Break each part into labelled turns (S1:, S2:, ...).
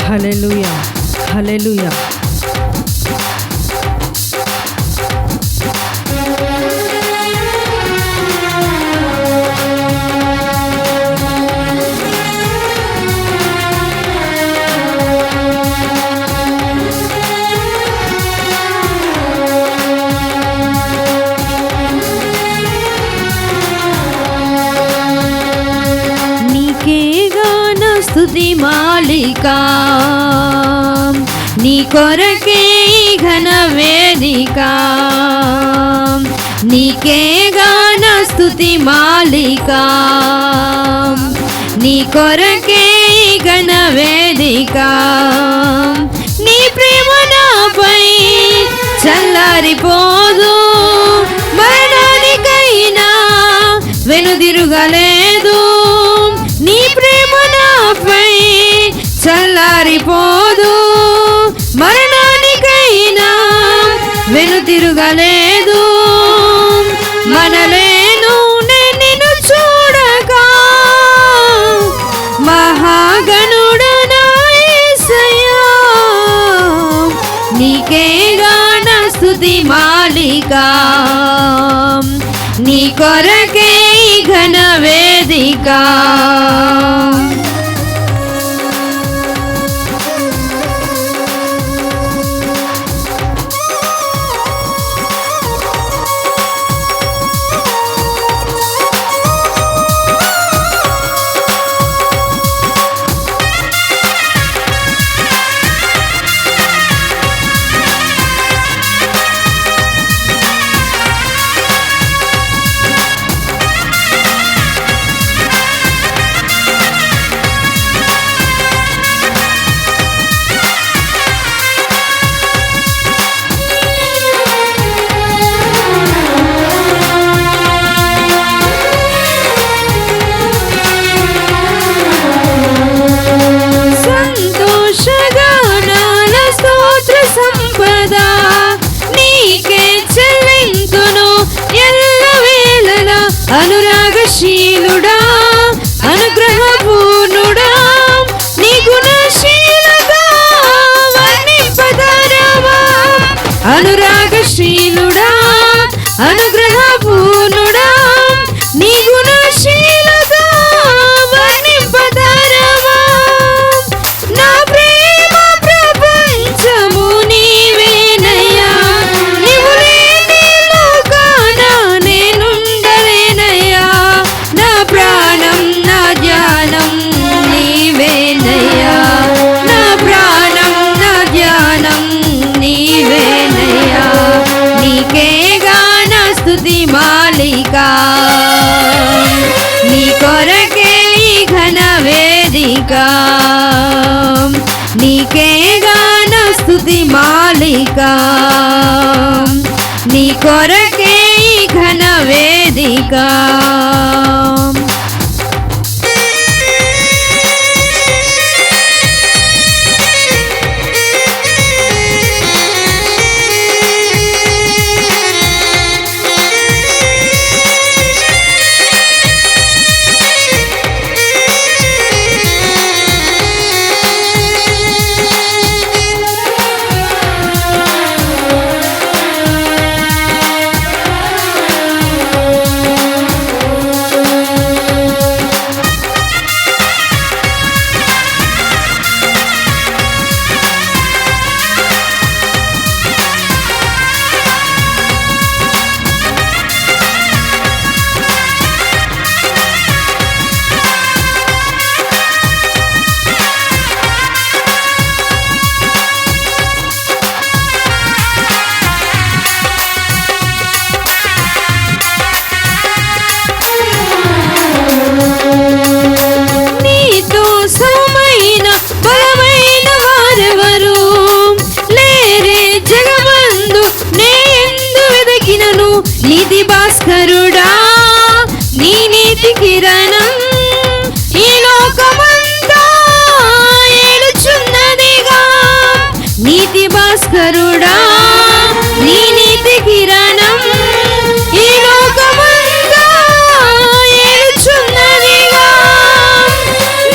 S1: హల్లెలూయా, హల్లెలూయా. స్తుతి మాలిక నీ కొరకే ఘన వేదిక, నీకే గాన స్తుతి మాలిక, నీ కొరకే ఘన వేదిక. నీ ప్రేమ నాపై చల్లారిపోదు, మరణానికైనా వెనుదిరుగలేదు. నీ ప్రేమ నాపై చల్లారిపోదు, మరణానికైనా వెనుతిరుగలేదు. మనలేను నిన్ను చూడక, మహాగణుడా నా యేసయ్యా, నీకే గాన స్తుతి మాలిక, నీ కొరకే ఘన వేదిక. అనురాగశీలుడా, అనుగ్రహపూర్ణుడా, నీ గుణశీలత వర్ణింపదరవా. అనురాగశీలుడా, అనుగ్రహపూర్ణుడా, నీ గుణశీలత వర్ణింపదరవా. నా ప్రేమ ప్రపంచము నీవేనయ్యా, నీవు లేని లోకాన నేనుండలేనయ్యా. నా ప్రాణం నా ధ్యానం నీవేనయ్యా, నా ప్రాణం నా ధ్యానం నీవేనయ్యా. నీకే గాన స్తుతి మాలిక, నీ కొరకే ఘన వేదిక, నీకే గాన స్తుతి మాలిక, నీ కొరకే ఘన వేదిక. నీతి భాస్కరుడా, నీ నీతి కిరణం ఈ లోకమంతా ఏలుచున్నదిగా. నీతి భాస్కరుడా, నీ నీతి కిరణం ఈ లోకమంతా ఏలుచున్నదిగా.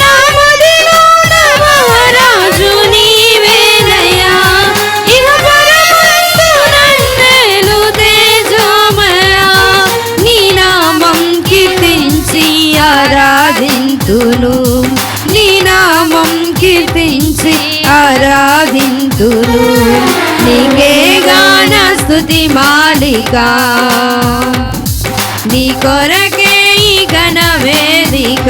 S1: నా మదిలోన మహారాజు ఆరాధింతును, నీ నామం కీర్తించి ఆరాధింతును, నీకే గాన స్తుతి మాలిక, నీ కొరకే ఈ ఘన వేదిక,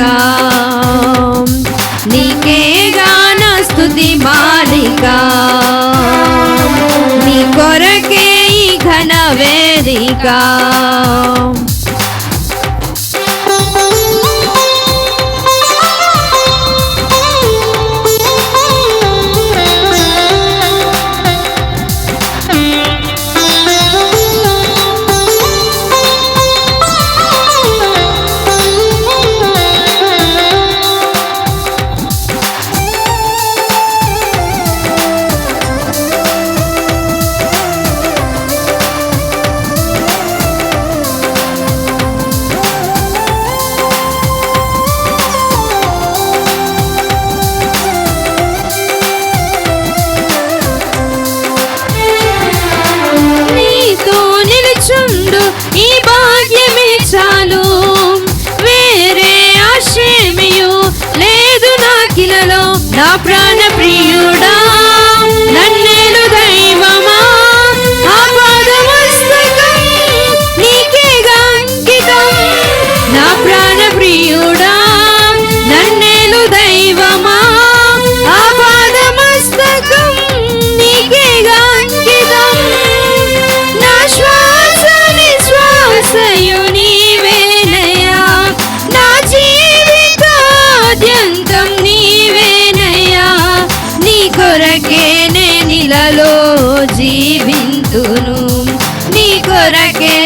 S1: నీకే గాన స్తుతి మాలిక, నీ కొరకే ఈ ఘన వేదిక. చుండు ఈ భాగ్యమే చాలు, వేరే ఆశ్రయమియు లేదు నాకిలలో, నా ప్రాణ ప్రియుడా నన్నేలు దైవమా, ఆపాదమస్తకం నీకేగా అంకితం, నా ప్రాణ ప్రియుడా నన్నేలు దైవమా, ఆపాదమస్తకం నీకేగా అంకితం, నా శ్వాసయు నీవేనయ్యా, నా జీవితాద్యంతం నీవేనయ్యా, నీ కొరకే నేనిలలో జీవింతును, నీ కొరకే